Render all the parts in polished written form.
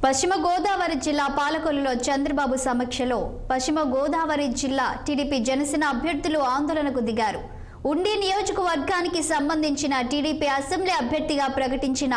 పశ్చిమ గోదావరి జిల్లా పాలకొల్లులో చంద్రబాబు సమక్షంలో పశ్చిమ గోదావరి జిల్లా టీడీపీ జనసేన అభ్యర్థులు ఆందోళనకు దిగారు. ఉండి నియోజకవర్గానికి సంబంధించిన టీడీపీ అసెంబ్లీ అభ్యర్థిగా ప్రకటించిన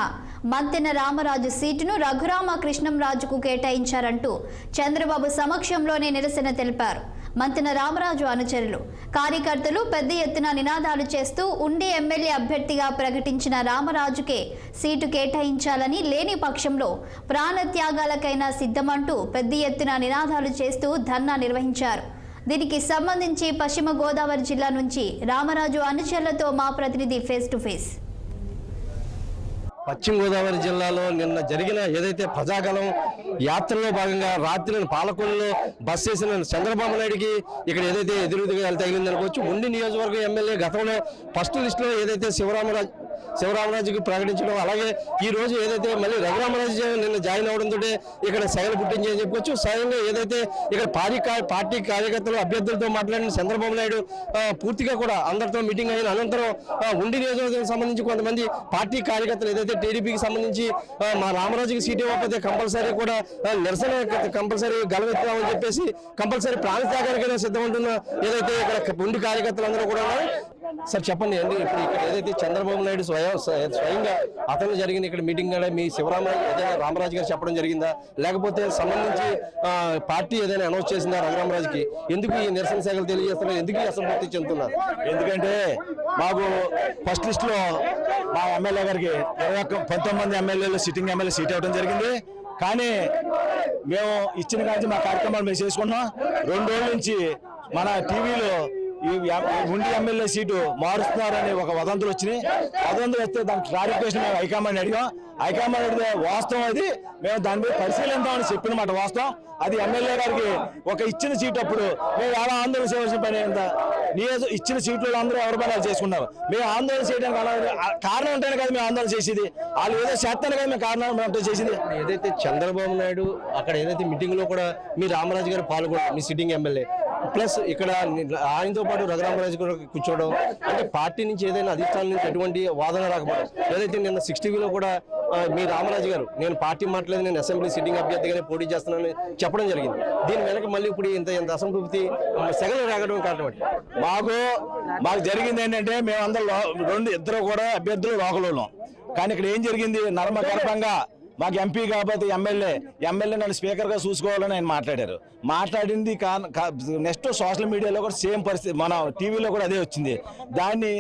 మంతెన రామరాజు సీటును రఘురామ కృష్ణంరాజుకు కేటాయించారంటూ చంద్రబాబు సమక్షంలోనే నిరసన తెలిపారు. మంతెన రామరాజు అనుచరులు కార్యకర్తలు పెద్ద ఎత్తున నినాదాలు చేస్తూ ఉండి ఎమ్మెల్యే అభ్యర్థిగా ప్రకటించిన రామరాజుకే సీటు కేటాయించాలని, లేని పక్షంలో ప్రాణత్యాగాలకైనా సిద్ధమంటూ పెద్ద ఎత్తున నినాదాలు చేస్తూ ధర్నా నిర్వహించారు. దీనికి సంబంధించి పశ్చిమ గోదావరి జిల్లా నుంచి రామరాజు అనుచరులతో మా ప్రతినిధి ఫేస్ టు ఫేస్. పశ్చిమ గోదావరి జిల్లాలో నిన్న జరిగిన ఏదైతే ప్రజాగలం యాత్రలో భాగంగా రాత్రి పాలకొల్లులో బస్ చేసిన చంద్రబాబు నాయుడికి ఇక్కడ ఏదైతే ఎదురుగా తగిలింది అనుకోవచ్చు. ఉండి నియోజకవర్గం ఎమ్మెల్యే గతంలో ఫస్ట్ లిస్టులో ఏదైతే శివరామరాజుకి ప్రకటించడం, అలాగే ఈ రోజు ఏదైతే మళ్ళీ రఘురామరాజు నిన్న జాయిన్ అవడంతో ఇక్కడ సగలు పుట్టించి అని చెప్పుకోవచ్చు. స్వయంగా ఏదైతే ఇక్కడ పార్టీ కార్యకర్తలు అభ్యర్థులతో మాట్లాడిన చంద్రబాబు నాయుడు పూర్తిగా కూడా అందరితో మీటింగ్ అయిన అనంతరం ఉండి నియోజకవర్గానికి సంబంధించి కొంతమంది పార్టీ కార్యకర్తలు ఏదైతే టీడీపీకి సంబంధించి మా రామరాజుకి సీట్ ఇవ్వకపోతే కంపల్సరీ కూడా నిరసన కంపల్సరీ గలవెత్తామని చెప్పేసి కంపల్సరీ ప్రాణత్యాగానికైనా సిద్ధమంటున్న ఏదైతే ఇక్కడ ఉండి కార్యకర్తలందరూ కూడా సార్ చెప్పండి అండి, ఇప్పుడు ఇక్కడ ఏదైతే చంద్రబాబు నాయుడు స్వయంగా అతను జరిగిన ఇక్కడ మీటింగ్ కూడా మీ రామరాజు గారు చెప్పడం జరిగిందా, లేకపోతే సంబంధించి పార్టీ ఏదైనా అనౌన్స్ చేసిందా రఘురామరాజుకి? ఎందుకు ఈ నిరసన శాఖలు తెలియజేస్తున్నారు, ఎందుకు ఈ అసంతృప్తి చెందుతున్నారు? ఎందుకంటే మాకు ఫస్ట్ లిస్ట్ లో మా ఎమ్మెల్యే గారికి 19 ఎమ్మెల్యేలు సిట్టింగ్ ఎమ్మెల్యే సీట్ ఇవ్వడం జరిగింది. కానీ మేము ఇచ్చిన కానీ మా కార్యక్రమాలు మేము చేసుకున్నాం. 2 రోజుల నుంచి మన టీవీలో ఈ ఉండి ఎమ్మెల్యే సీటు మారుస్తున్నారని ఒక వదంతులు వచ్చినాయి. వదంతులు వస్తే దానికి క్లారిఫికేషన్ మేము హైకమాండ్ అడిగాం. హైకమాండ్ అడిగితే వాస్తవం అది, మేము దాని మీద పరిశీలిద్దామని చెప్పినమాట వాస్తవం. అది ఎమ్మెల్యే గారికి ఒక ఇచ్చిన సీట్ అప్పుడు మేము ఎలా ఆందోళన చేయవలసిన పని అయిందా? ఇచ్చిన సీట్లు అందరూ ఎవరి పని చేసుకున్నారు. మేము ఆందోళన చేయడానికి కారణం ఉంటేనే కదా మేము ఆందోళన చేసేది. వాళ్ళు ఏదో చేస్తానే కదా మేము కారణం చేసింది. ఏదైతే చంద్రబాబు నాయుడు అక్కడ ఏదైతే మీటింగ్ లో కూడా మీ రామరాజు గారు పాల్గొన్నారు, మీ సిట్టింగ్ ఎమ్మెల్యే ప్లస్ ఇక్కడ ఆయనతో పాటు రఘురామరాజు కూడా కూర్చోవడం, అంటే పార్టీ నుంచి ఏదైనా అధిష్టానం నుంచి ఎటువంటి వాదన రాకపోవడం. ఏదైతే నిన్న 60లో కూడా మీ రామరాజు గారు నేను పార్టీ మాట్లాడలేదు, నేను అసెంబ్లీ సిట్టింగ్ అభ్యర్థిగానే పోటీ చేస్తున్నానని చెప్పడం జరిగింది. దీని వెనక మళ్ళీ ఇప్పుడు ఇంత అసంతృప్తి సెగలు రాగడం కారణం మాకు జరిగింది ఏంటంటే మేమందరం ఇద్దరు కూడా అభ్యర్థులు లోకలు. కానీ ఇక్కడ ఏం జరిగింది, నర్మ గర్భంగా మాకు ఎంపీ కాబట్టి ఎమ్మెల్యే నన్ను స్పీకర్గా చూసుకోవాలని ఆయన మాట్లాడింది. నెక్స్ట్ సోషల్ మీడియాలో కూడా సేమ్ పరిస్థితి, మన టీవీలో కూడా అదే వచ్చింది. దాన్ని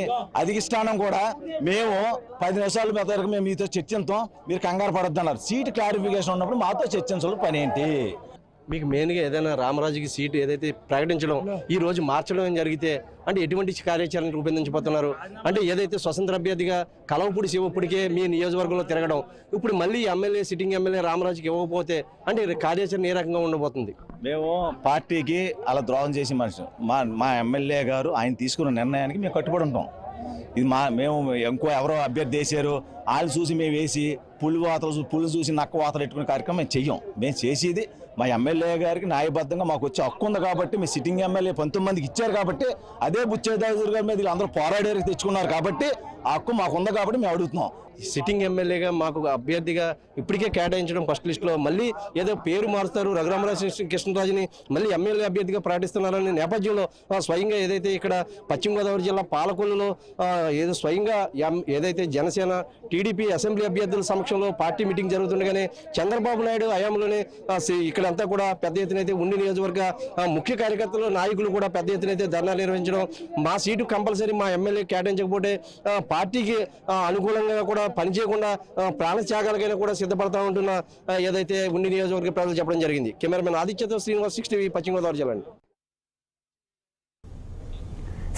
అధిష్టానం కూడా మేము 10 నిమిషాల వరకు మేము మీతో చర్చించాం, మీరు కంగారు పడొద్దు అన్నారు. సీట్ క్లారిఫికేషన్ ఉన్నప్పుడు మాతో చర్చించాల్సిన పని ఏంటి? మీకు మెయిన్గా ఏదైనా రామరాజుకి సీటు ఏదైతే ప్రకటించడం ఈ రోజు మార్చడం జరిగితే అంటే ఎటువంటి కార్యాచరణ రూపొందించబోతున్నారు? అంటే ఏదైతే స్వతంత్ర అభ్యర్థిగా కలవపూడి శివపుడికే మీ నియోజకవర్గంలో తిరగడం, ఇప్పుడు మళ్ళీ సిట్టింగ్ ఎమ్మెల్యే రామరాజుకి ఇవ్వకపోతే అంటే కార్యాచరణ ఏ రకంగా ఉండబోతుంది? మేము పార్టీకి అలా ద్రోహం చేసి మనిషి మా ఎమ్మెల్యే గారు ఆయన తీసుకున్న నిర్ణయానికి మేము కట్టుబడి ఉంటాం. ఇది మేము ఎవరో అభ్యర్థి వేసారు, వాళ్ళు చూసి మేము వేసి పుళ్ళు చూసి నక్క వాతలు పెట్టుకునే కార్యక్రమం మేము చెయ్యం. మేము చేసేది మా ఎమ్మెల్యే గారికి న్యాయబద్ధంగా మాకు వచ్చే హక్కు ఉంది కాబట్టి, మీ సిట్టింగ్ ఎమ్మెల్యే 19 ఇచ్చారు కాబట్టి, అదే బుచ్చేదాజు గారి మీద అందరూ పోరాడేరికి తెచ్చుకున్నారు కాబట్టి ఆ హక్కు మాకు ఉంది కాబట్టి మేము అడుగుతున్నాం. సిట్టింగ్ ఎమ్మెల్యేగా మాకు అభ్యర్థిగా ఇప్పటికే కేటాయించడం ఫస్ట్ లిస్టులో మళ్ళీ ఏదో పేరు మారుస్తారు, రఘురామరాజు కృష్ణరాజుని మళ్ళీ ఎమ్మెల్యే అభ్యర్థిగా ప్రకటిస్తున్నారనే నేపథ్యంలో స్వయంగా ఏదైతే ఇక్కడ పశ్చిమ గోదావరి జిల్లా పాలకొల్లులో ఏదో స్వయంగా ఏదైతే జనసేన టీడీపీ అసెంబ్లీ అభ్యర్థుల సమక్షంలో పార్టీ మీటింగ్ జరుగుతుండగానే చంద్రబాబు నాయుడు హయాంలోనే ఇక్కడంతా కూడా పెద్ద ఎత్తున అయితే ఉండి నియోజకవర్గ ముఖ్య కార్యకర్తలు నాయకులు కూడా పెద్ద ఎత్తున అయితే ధర్నా నిర్వహించడం, మా సీటు కంపల్సరీ మా ఎమ్మెల్యే కేటాయించకపోతే పార్టీకి అనుకూలంగా కూడా పనిచేయకుండా ప్రాణత్యాగాలకైనా కూడా సిద్ధపడతా ఉంటున్న ఏదైతే ఉండి నియోజకవర్గ ప్రజలు చెప్పడం జరిగింది. కెమెరామెన్ ఆదిత్యతో శ్రీనివాస్, 6 టీవీ, పశ్చిమ గోదావరి జిల్లా.